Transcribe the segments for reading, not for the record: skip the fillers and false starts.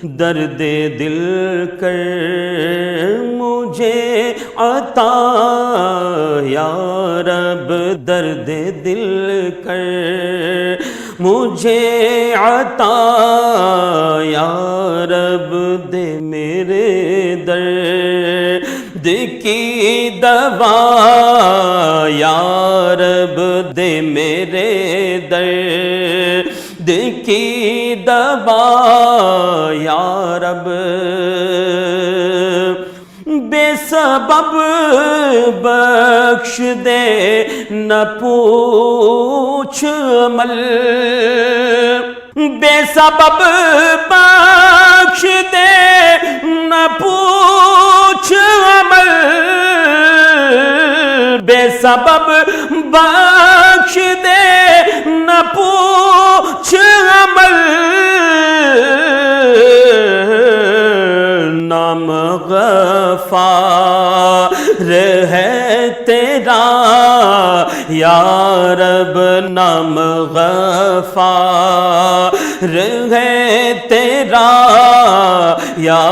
درد دل کر مجھے عطا یا رب، درد دل کر مجھے عطا یا رب، دے میرے درد کی دوا یا رب، دے میرے درد کی دوا یا رب، بے سبب بخش دے نہ پوچھ عمل، بے سبب بخش دے نہ پوچھ عمل، بے سبب بخش دے نہ پوچھ عمل، نام غفار ہے تیرا یا رب، نام غفار ہے تیرا یا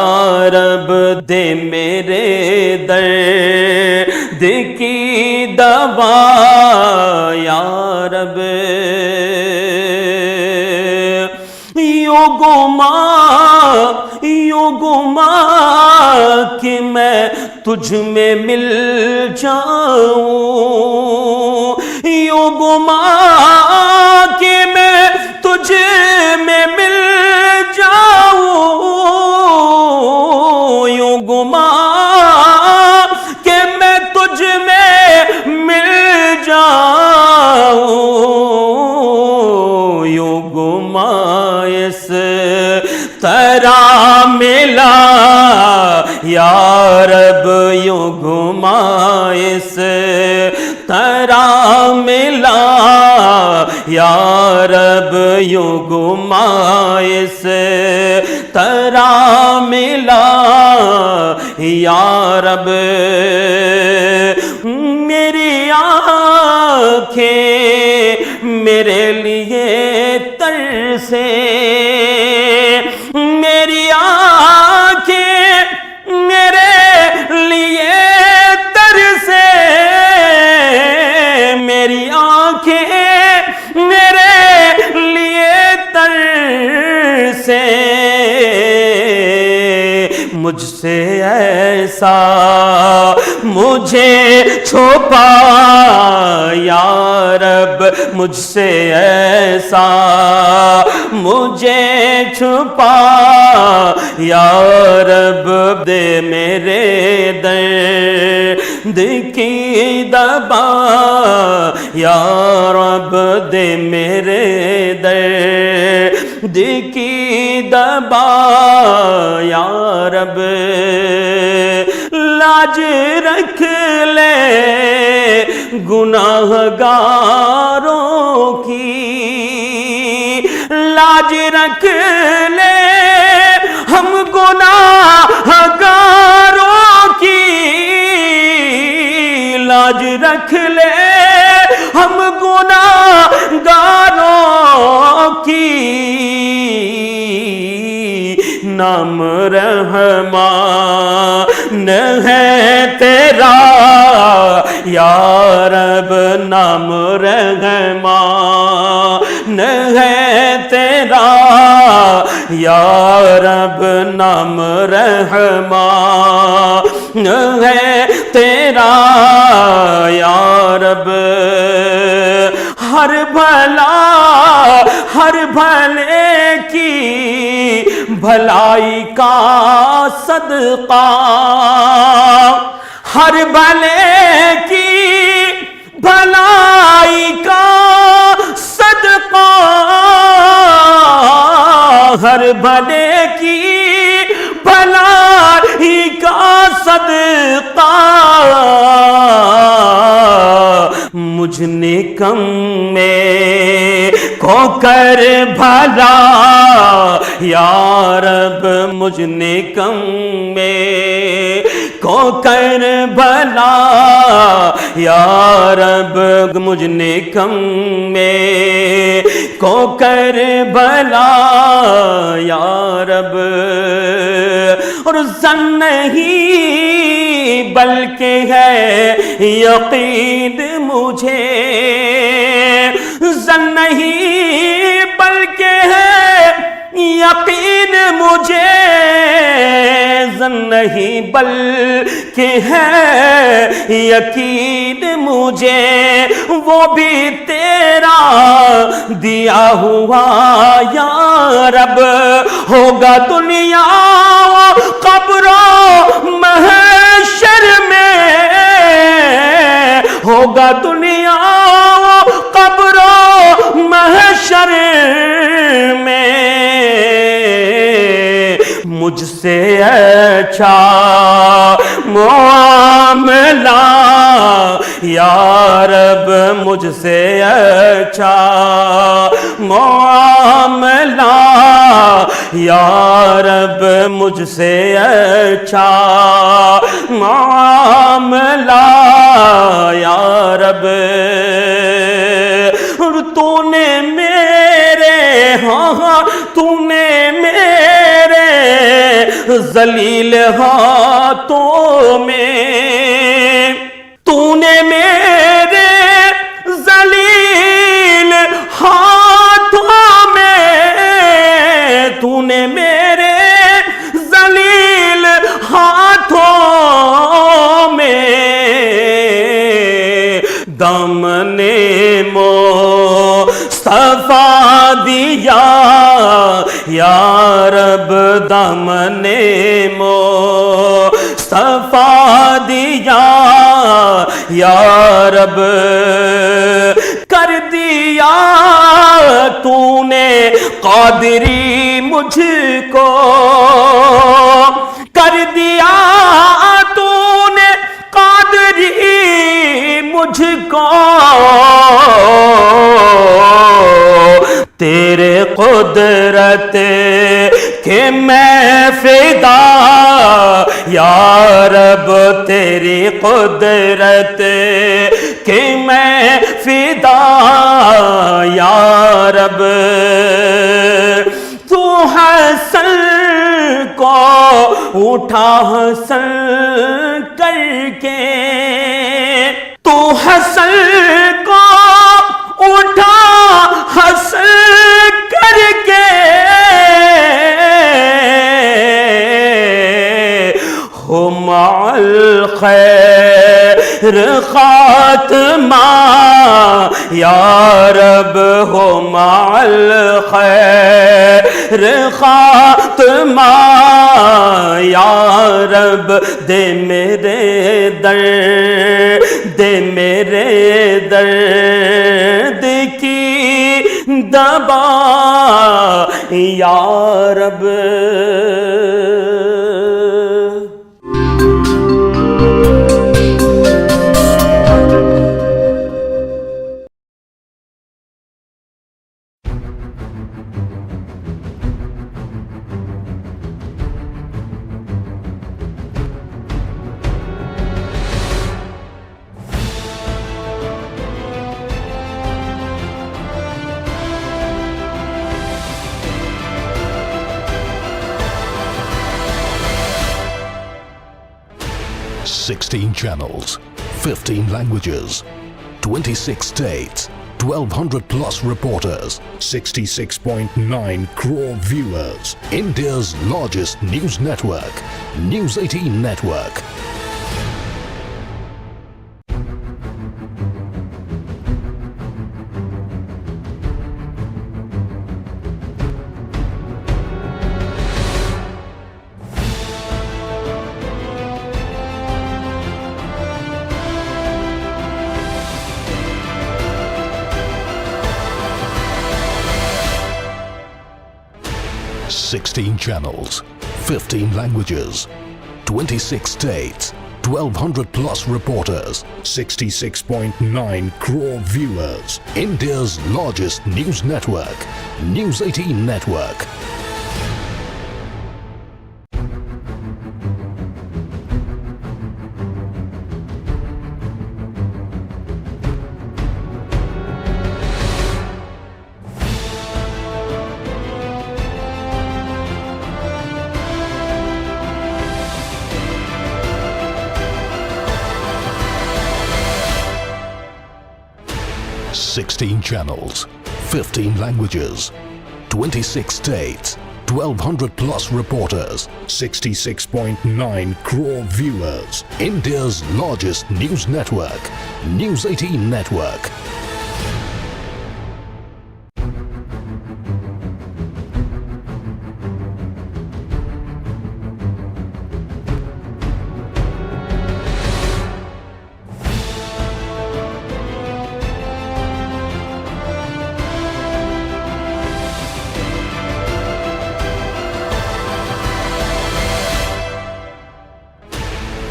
رب، دے میرے درد کی دوا یا رب، یوں گما کہ میں تجھ میں مل جاؤں، یوں گما کہ میں تجھ میں مل جاؤں، یوں گما کہ میں تجھ میں مل جاؤں، یوں گما اس طرح ملا یا رب، یوں گما اس طرح ملا یا رب، یوں گما اس طرح ملا یا رب، میری آنکھیں میرے لیے ترسے، میری آنکھیں میرے لیے ترسے، میری آنکھیں میرے لیے ترسے، مجھ سے ایسا مجھے چھپا یا رب، مجھ سے ایسا مجھے چھپا یا رب، دے میرے درد کی دوا یا رب، دے میرے درد کی دوا یا رب، لاج رکھ لے گناہ گاروں کی، لاج رکھ لے ہم گناہ گاروں کی، لاج رکھ لے ہم گناہ گاروں کی، نام رحمان ہے تیرا یا رب، نام رحمان ہے تیرا یا رب، نام رحمان ہے تیرا یا رب، ہر بھلا ہر بھلے کی بھلائی کا صدقہ، ہر بھلے کی بھلائی کا صدقہ، ہر بھلے کی بھلائی کا صدقہ، مجھ نکم میں کو کر بھلا یا رب، مجھ نکم میں کو کر بھلا یا رب مجھ نیکم میں کو کر بھلا یا رب اور زن نہیں بلکہ ہے یقین مجھے زن نہیں بلکہ ہے یقین مجھے زن نہیں بلکہ ہے یقین مجھے وہ بھی تیرا دیا ہوا یا رب ہوگا دنیا قبر و محشر میں ہوگا دنیا قبر و محشر میں مجھ سے اچھا معاملہ یا رب مجھ سے اچھا معاملہ یا رب مجھ سے اچھا معاملہ یا رب اور تو نے میرے ہاں تو نے میرے ذلیل ہاتھوں میں تو نے میرے ذلیل ہاتھوں میں تو نے میرے ذلیل ہاتھوں میں دامن مصطفیٰ دیا یا رب دامن مصطفیٰ دیا یا رب کر دیا تو نے قادری مجھ کو کر دیا تو نے قادری مجھ کو تیرے قدرت کہ میں فدا یا رب تیری قدرت کہ میں فدا یا رب تو حسن کو اٹھا حسن کر کے تو حسن کو اٹھا حسن کر کے ہو مع الخیر خاتمہ یا رب ہو مع الخیر خاتمہ یا رب دے میرے درد کی دوا یا رب $16 channels, 15 languages, 26 states, 1,200 plus reporters, 66.9 crore viewers. India's largest news network, News 18 Network. $16 channels, 15 languages, 26 states, 1,200 plus reporters, 66.9 crore viewers. India's largest news network, News 18 Network. 16 channels, 15 languages, 26 states, 1200 plus reporters, 66.9 crore viewers. India's largest news network, News 18 Network.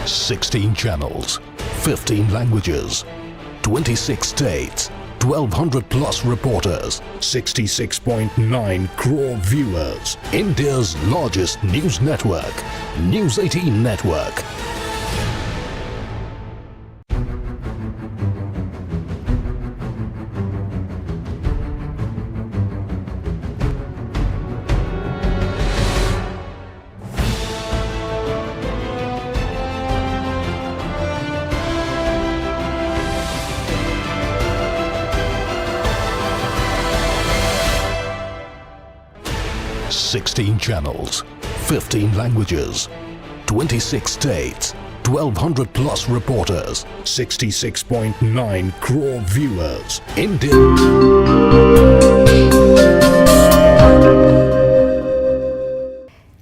Sixteen channels, 15 languages, 26 states, 1200 plus reporters, 66.9 crore viewers. India's largest news network, News 18 Network. Sixteen channels, 15 languages, 26 states, 1200 plus reporters, 66.9 crore viewers. India.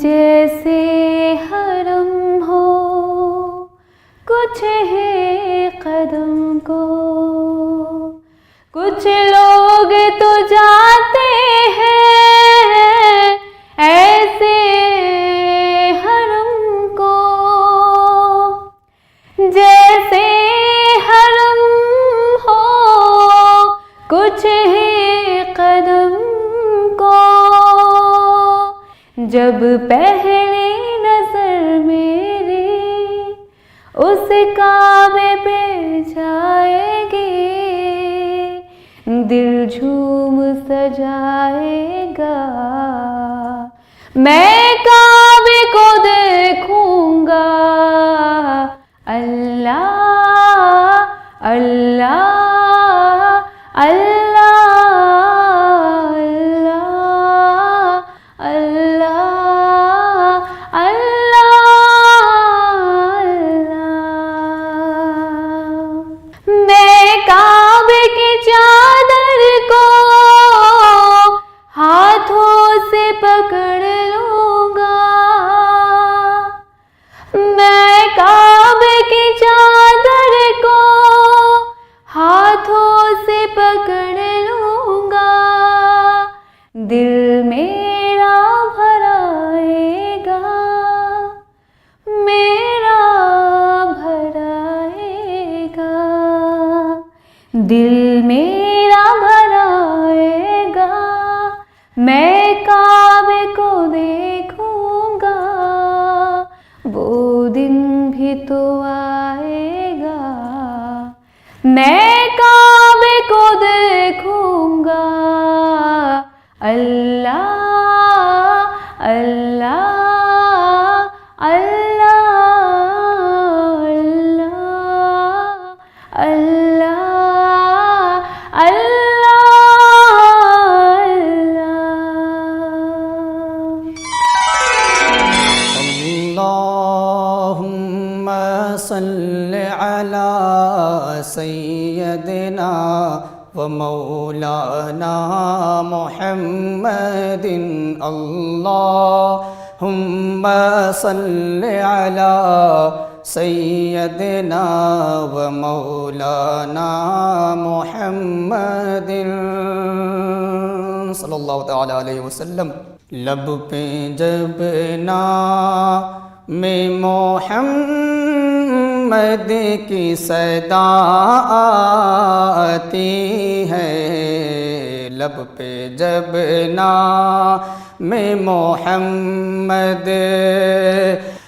جیسے حرم ہو کچھ ہے قدم کو، کچھ لوگ تو جاتے ہیں ایسے حرم کو، جیسے حرم ہو کچھ ہے قدم کو، جب پہلی نظر میری اس کعبے پہ جائے گی، دل جھوم سجائے گا، میں کعبے کو دیکھوں گا، اللہ اللہ اللہ اللہ اللہ۔ میں کعبے کی چادر کو ہاتھوں سے پکڑ لوں گا، میں کعبے کی چادر کو ہاتھوں سے پکڑ لوں گا، دل میرا بھر آئے گا، میرا بھر آئے گا، دل میرا بھر آئے گا، میں کعبے کو دیکھوں گا، وہ دن بھی تو آئے گا، میں کعبے کو دیکھوں گا، اللہ اللہ اللہ اللہ اللہ۔ اللہم صل علی سیدنا و مولانا محمد، اللہم صل علی سیدنا و مولانا محمد صلی اللہ تعالی علیہ وسلم۔ لب پہ جب نام محمد کی صدا آتی ہے، لب پہ جب نام محمد،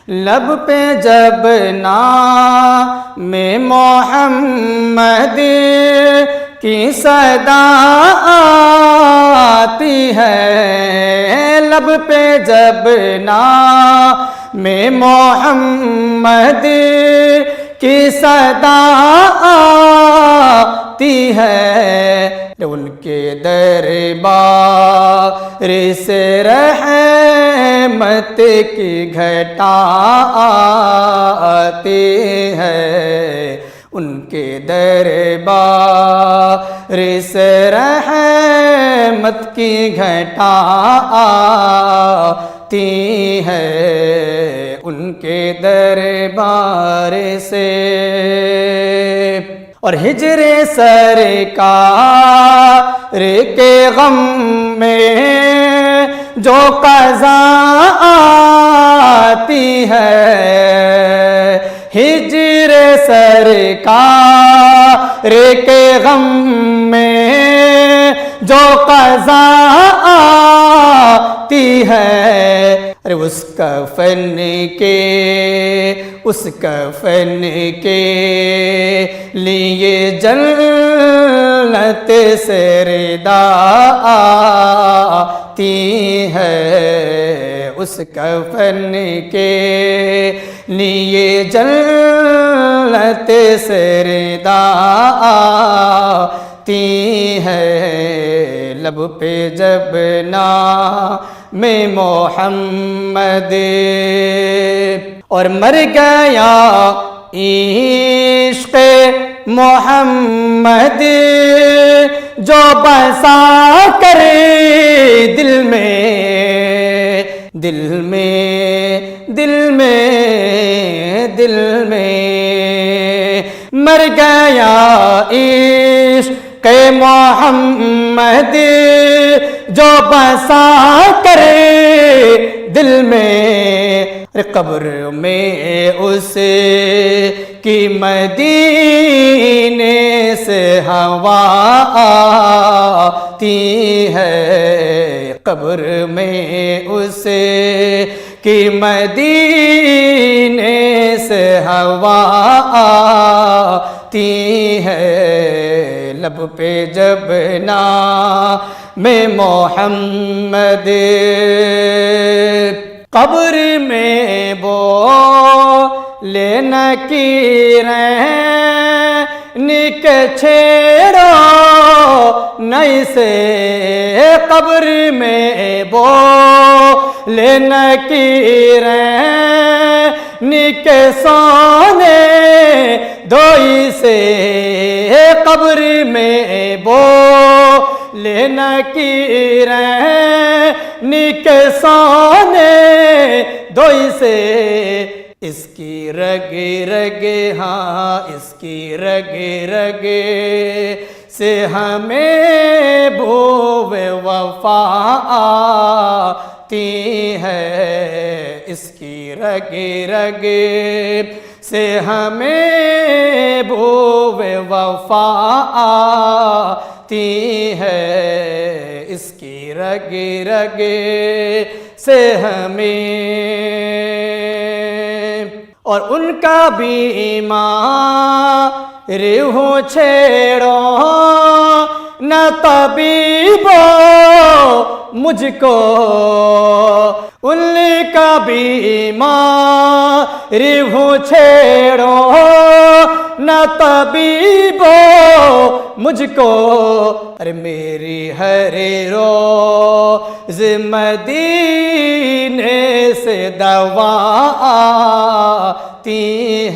لب پہ جب نام محمد کی صدا آتی ہے، لب پہ جب نام محمد کی صدا آتی ہے، ان کے دربار سے رحمت کی گھٹا آتی ہے، ان کے دربار سے رحمت کی گھٹا آتی ہے، ان کے دربار سے۔ اور ہجر سرکار کے غم میں جو قضا آتی ہے، ہجر سرکار کے غم میں جو قضا آتی ہے، ارے اس کفن کے لیے جنت سے ردا آتی ہے، اس کفن کے لیے جنت سے ردا آتی ہے، لب پہ جب نام محمد اور مر گیا عشق محمد جو بسا کر دل میں، دل میں دل میں دل میں مر گیا عشق محمد جو بسا کرے دل میں، قبر میں اس کی مدینے سے ہوا آتی ہے، قبر میں اس کی مدینے سے ہوا آتی ہے، لب پہ جب نام محمد قبر میں بولے نکیریں نک چھیڑو نہیں سے، قبر میں بولے نکیریں نک سونے دوئی سے، قبر میں بولے نکیریں نک سونے دوئی سے، اس کی رگ رگ ہاں اس کی رگ رگ سے ہمیں بو وفا آتی ہے، اس کی رگ رگ سے ہمیں بو وفا آتی ہے، اس کی رگ رگ سے ہمیں، اور ان کا بھی ایمان روح چھیڑو نہ طبیبو مجھ کو، ان کا بھی ایمان روح چھیڑو نہ طبیبو مجھ کو، ارے میری ہر روز مدینے سے دوا آتی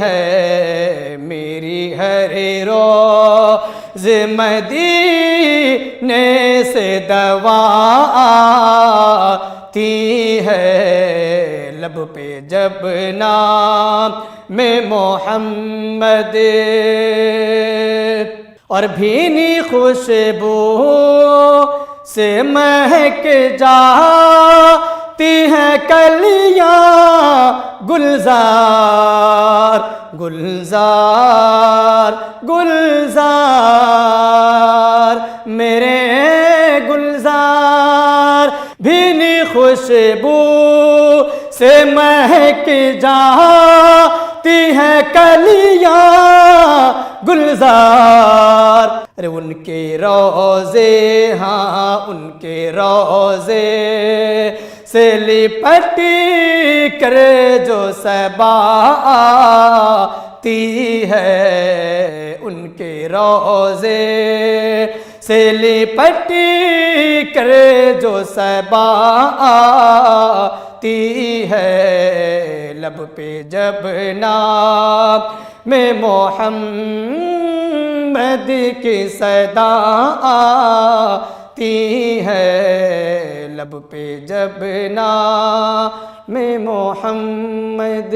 ہے، میری ہر روز مدینے سے دوا آتی ہے، لب پہ جب نام میں محمد اور بھینی خوشبو سے مہک جاتی ہیں کلیاں گلزار گلزار گلزار میرے گلزار، بھینی خوشبو سے مہک جاتی ہیں کلیاں گلزار، ارے ان کے روزے ہاں ان کے روزے سے لپٹی کر جو صبا آتی ہے، ان کے روزے سے لپٹی کر جو صبا آتی ہے، لب پہ جب نام میں محمد کی صدا آتی ہے، لب پہ جب نام میں محمد